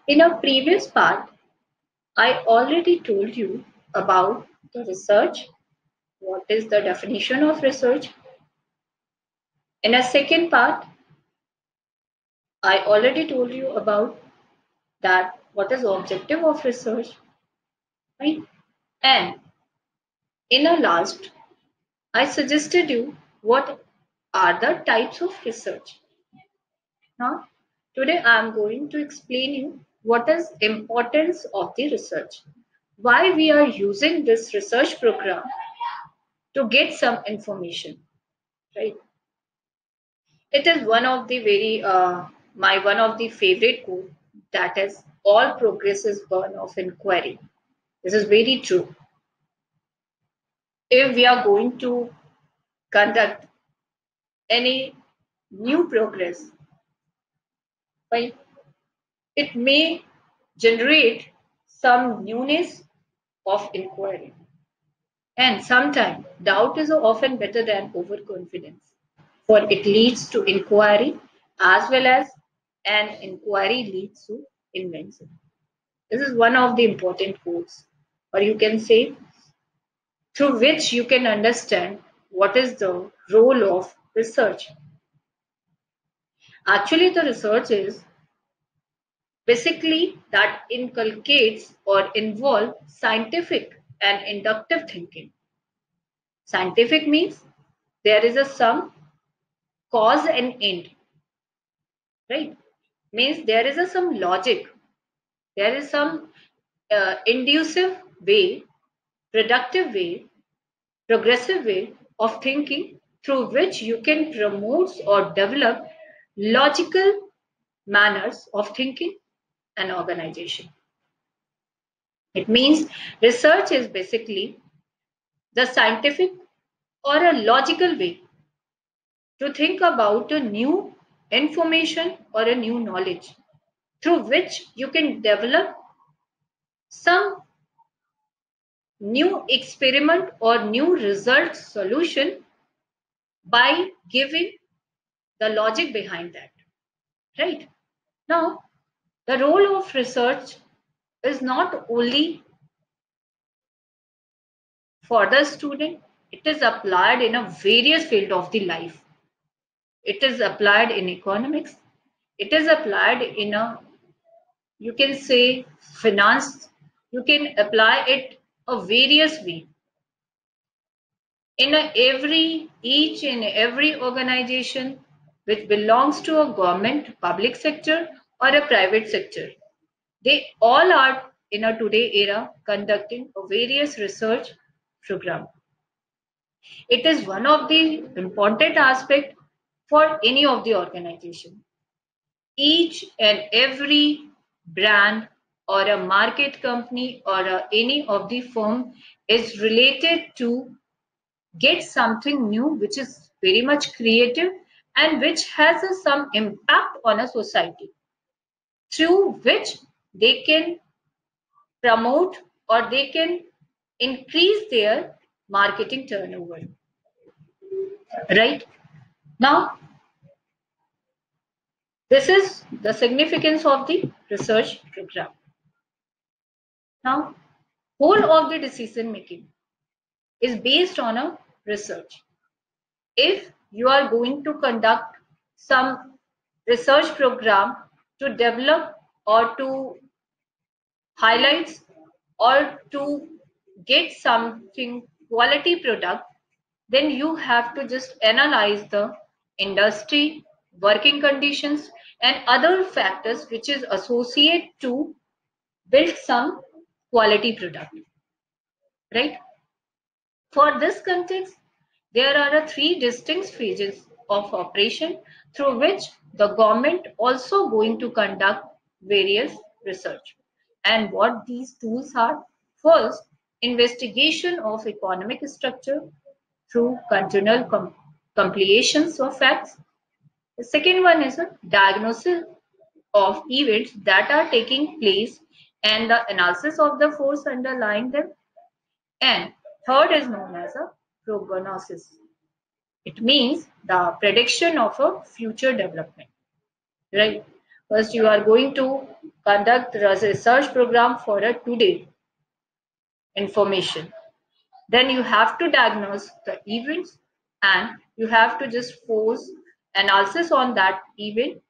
In a previous part, I already told you about the research. What is the definition of research? In a second part, I already told you about that what is the objective of research, right? And in a last, I suggested you what are the types of research. Now, today I am going to explain you what is importance of the research, why we are using this research program to get some information, right? It is one of the very my one of the favorite quote, that is all progress is born of inquiry. This is very true. If we are going to conduct any new progress, right, it may generate some newness of inquiry. And sometimes doubt is often better than overconfidence, for it leads to inquiry as well as an inquiry leads to invention. This is one of the important quotes, or you can say, through which you can understand what is the role of research. Actually, the research is basically that inculcates or involve scientific and inductive thinking. Scientific means there is a some cause and end, right? Means there is a some logic, there is some inducive way, productive way, progressive way of thinking through which you can promote or develop logical manners of thinking and organization. It means research is basically the scientific or a logical way to think about a new information or a new knowledge through which you can develop some new experiment or new result solution by giving the logic behind that, right? Now, the role of research is not only for the student, it is applied in a various field of the life. It is applied in economics, it is applied in a, you can say, finance, you can apply it a various way. In a every each and every organization which belongs to a government, public sector or a private sector, they all are in a today era conducting a various research program. It is one of the important aspect for any of the organization. Each and every brand or a market company or any of the firm is related to get something new which is very much creative and which has some impact on a society, through which they can promote or they can increase their marketing turnover, right? Now, this is the significance of the research program. Now, whole of the decision making is based on a research. If you are going to conduct some research program to develop or to highlight or to get something quality product, then you have to just analyze the industry, working conditions, and other factors which is associated to build some quality product, right? For this context, there are three distinct phases of operation through which the government also going to conduct various research. And what these tools are: first, investigation of economic structure through continual compilations of facts. The second one is a diagnosis of events that are taking place and the analysis of the force underlying them. And third is known as a prognosis. It means the prediction of a future development, right? First, you are going to conduct a research program for a today information. Then you have to diagnose the events and you have to just force analysis on that event.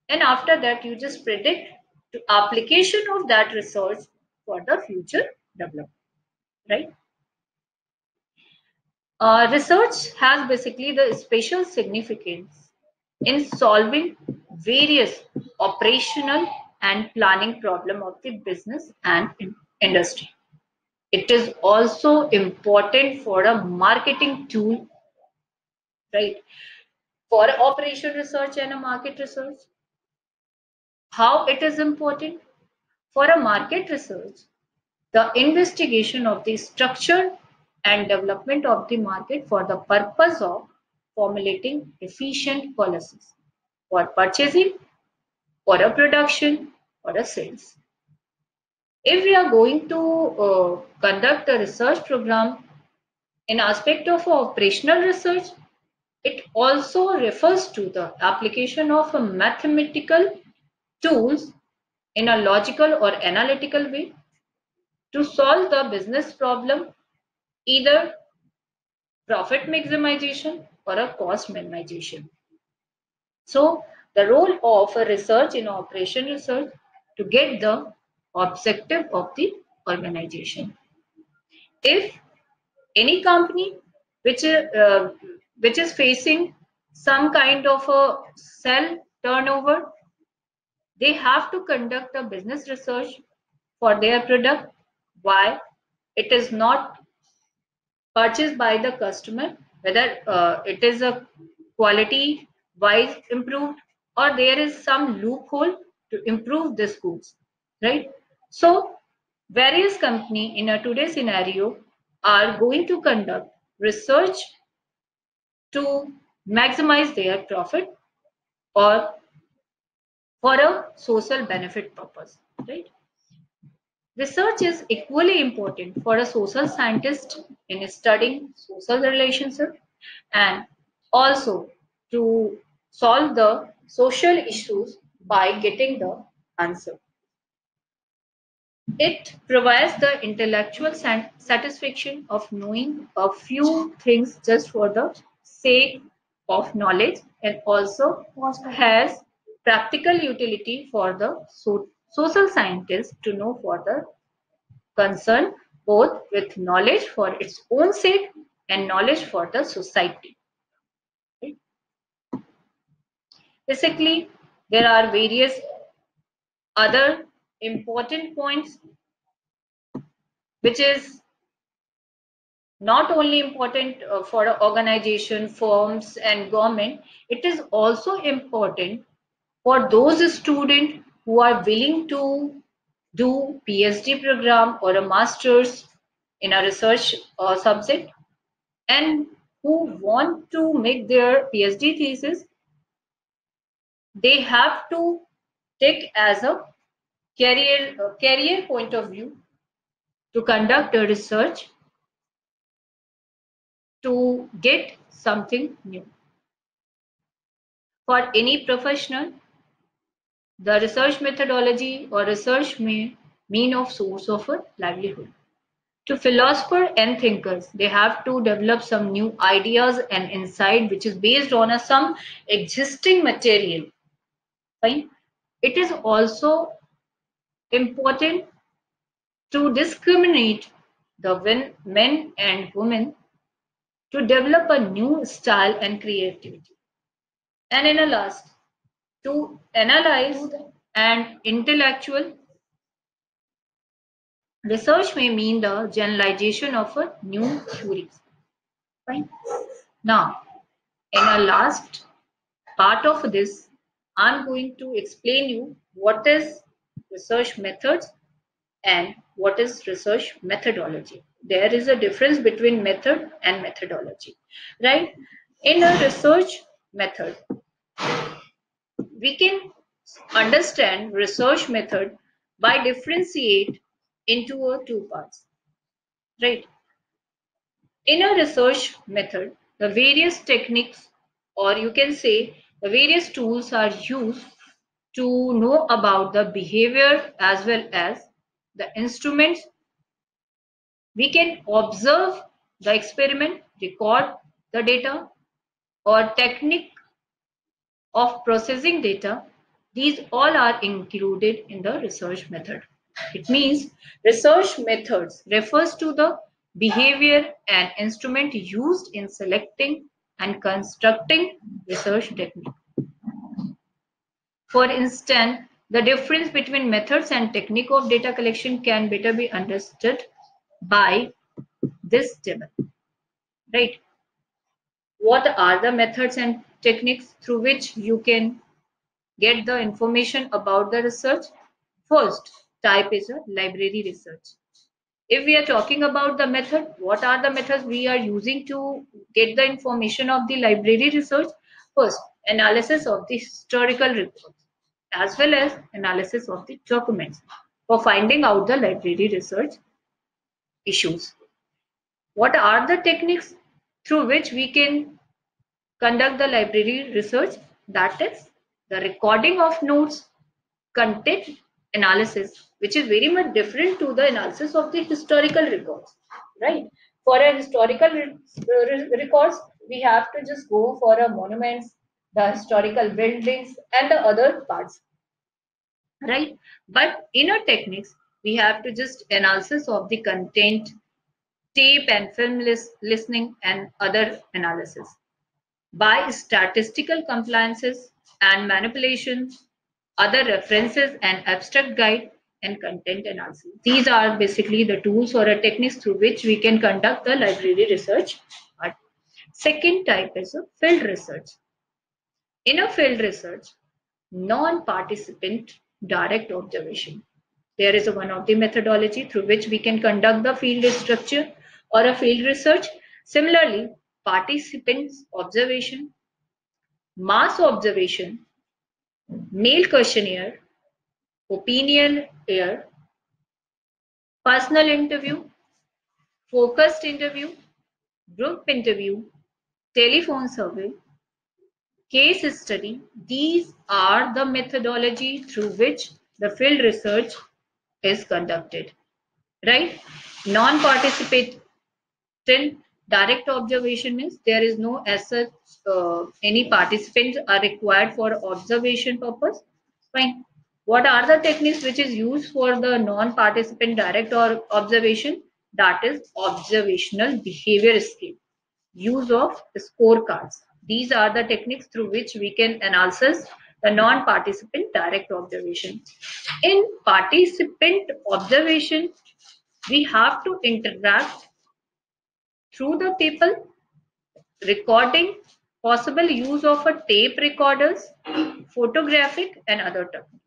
And after that, you just predict the application of that research for the future development, right? Research has basically the special significance in solving various operational and planning problem of the business and industry. It is also important for a marketing tool, right? For operation research and a market research. How it is important? For a market research, the investigation of the structure and development of the market for the purpose of formulating efficient policies for purchasing, for a production, or a sales. If we are going to conduct a research program in aspect of operational research, it also refers to the application of a mathematical tools in a logical or analytical way to solve the business problem, either profit maximization or a cost minimization. So the role of a research in operation research to get the objective of the organization. If any company which which is facing some kind of a sell turnover, they have to conduct a business research for their product. Why it is not purchased by the customer, whether it is a quality wise improved or there is some loophole to improve this goods, right? So various company in a today scenario are going to conduct research to maximize their profit or for a social benefit purpose, right? Research is equally important for a social scientist in studying social relationships and also to solve the social issues by getting the answer. It provides the intellectual satisfaction of knowing a few things just for the sake of knowledge and also has practical utility for the social scientist to know for the concern both with knowledge for its own sake and knowledge for the society. Right? Basically, there are various other important points which is not only important for organization, firms and government, it is also important for those students who are willing to do PhD program or a master's in a research subject and who want to make their PhD thesis, they have to take as a career point of view to conduct a research to get something new. For any professional, the research methodology or research may mean of source of a livelihood. To philosophers and thinkers, they have to develop some new ideas and insight which is based on some existing material. Fine. It is also important to discriminate the men and women to develop a new style and creativity. And in a last, to analyze and intellectual research may mean the generalization of a new theories. Fine. Now, in a last part of this, I'm going to explain you what is research methods and what is research methodology. There is a difference between method and methodology, right? In a research method, we can understand research method by differentiate into two parts, right? In a research method, the various techniques or you can say the various tools are used to know about the behavior as well as the instruments. We can observe the experiment, record the data, or technique of processing data. These all are included in the research method. It means research methods refers to the behavior and instrument used in selecting and constructing research technique. For instance, the difference between methods and technique of data collection can better be understood by this table, right? What are the methods and techniques through which you can get the information about the research? First type is a library research. If we are talking about the method, what are the methods we are using to get the information of the library research? First, analysis of the historical records as well as analysis of the documents for finding out the library research issues. What are the techniques through which we can conduct the library research? That is the recording of notes, content analysis, which is very much different to the analysis of the historical records, right? For a historical records, we have to just go for a monuments, the historical buildings, and the other parts, right? But in our techniques, we have to just analysis of the content, tape and film listening, and other analysis by statistical compliances and manipulation, other references and abstract guide and content analysis. These are basically the tools or techniques through which we can conduct the library research. Second type is a field research. In a field research, non-participant direct observation. There is one of the methodology through which we can conduct the field structure or a field research. Similarly, participants observation, mass observation, mail questionnaire, opinion air, personal interview, focused interview, group interview, telephone survey, case study. These are the methodology through which the field research is conducted, right? Non-participant direct observation means there is no as such any participants are required for observation purpose. Fine. What are the techniques which is used for the non-participant direct or observation? That is observational behavior skill, use of scorecards. These are the techniques through which we can analyze the non-participant direct observation. In participant observation, we have to interact through the people, recording, possible use of a tape recorders, photographic and other techniques.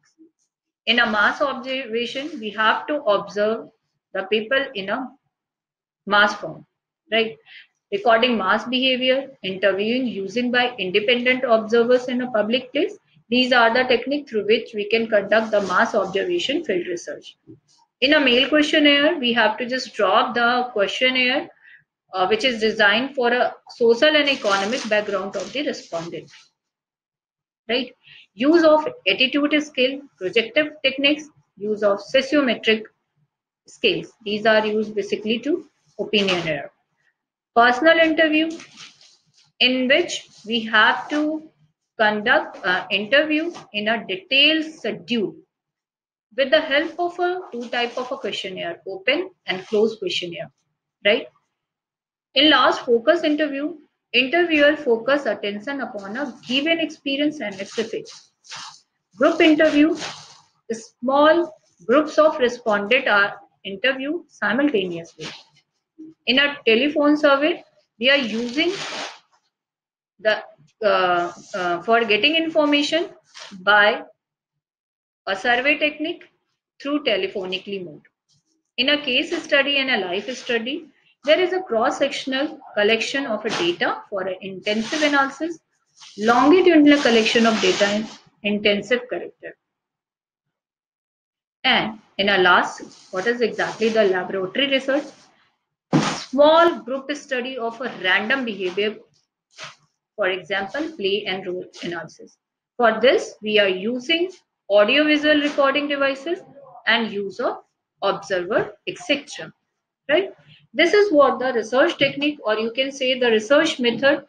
In a mass observation, we have to observe the people in a mass form, right? Recording mass behavior, interviewing using by independent observers in a public place. These are the techniques through which we can conduct the mass observation field research. In a mail questionnaire, we have to just drop the questionnaire which is designed for a social and economic background of the respondent, right? Use of attitude skill, projective techniques, use of sociometric scales. These are used basically to opinionaire. Personal interview, in which we have to conduct an interview in a detailed schedule with the help of a two type of a questionnaire, open and closed questionnaire, right? In last focus interview, interviewer focus attention upon a given experience and its effects. Group interview, small groups of respondents are interviewed simultaneously. In a telephone survey, we are using the for getting information by a survey technique through telephonically mode. In a case study and a life study, there is a cross-sectional collection of a data for an intensive analysis, longitudinal collection of data in intensive character. And in a last, what is exactly the laboratory research? Small group study of a random behavior, for example, play and role analysis. For this, we are using audiovisual recording devices, and use of observer, etc. Right? This is what the research technique, or you can say the research method.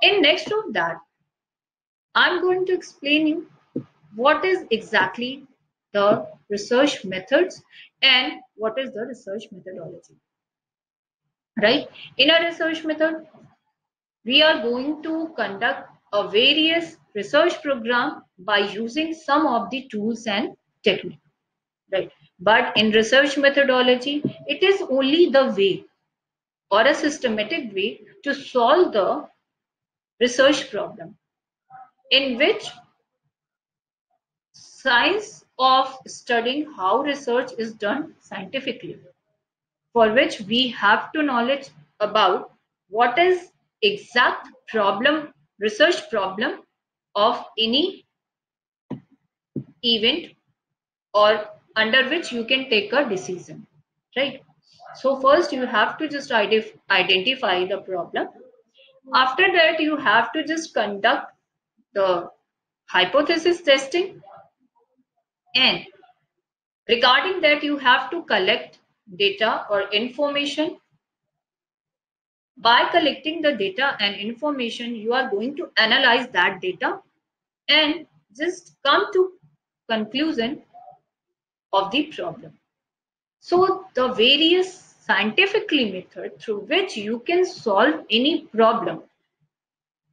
In next of that, I'm going to explain you what is exactly the research methods and what is the research methodology. Right? In a research method, we are going to conduct a various research program by using some of the tools and techniques. Right? But in research methodology, it is only the way or a systematic way to solve the research problem, in which science of studying how research is done scientifically, for which we have to knowledge about what is exact problem, research problem of any event, or under which you can take a decision, right? So first you have to just identify the problem. After that, you have to just conduct the hypothesis testing, and regarding that, you have to collect data or information. By collecting the data and information, you are going to analyze that data and just come to conclusion of the problem. So the various scientifically method through which you can solve any problem,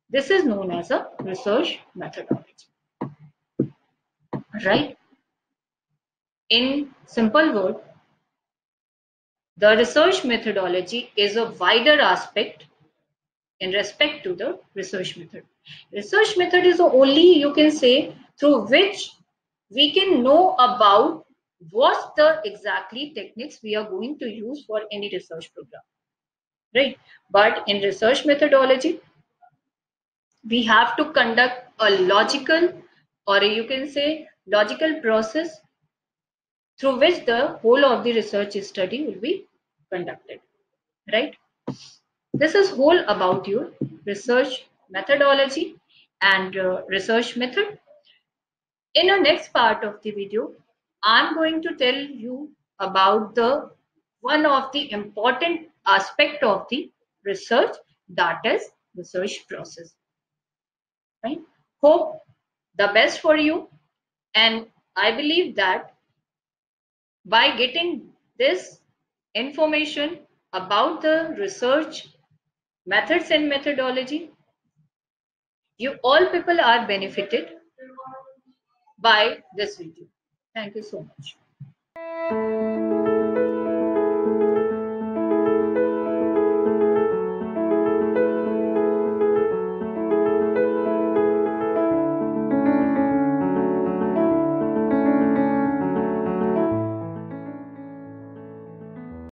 this is known as a research methodology, right? In simple word, the research methodology is a wider aspect in respect to the research method. Research method is the only, you can say, through which we can know about what the exactly techniques we are going to use for any research program, right? But in research methodology, we have to conduct a logical, or you can say logical process through which the whole of the research study will be conducted, right? This is whole about your research methodology and research method. In the next part of the video, I'm going to tell you about the one of the important aspect of the research, that is research process. Right? Hope the best for you, and I believe that by getting this information about the research methods and methodology, you all people are benefited by this video. Thank you so much.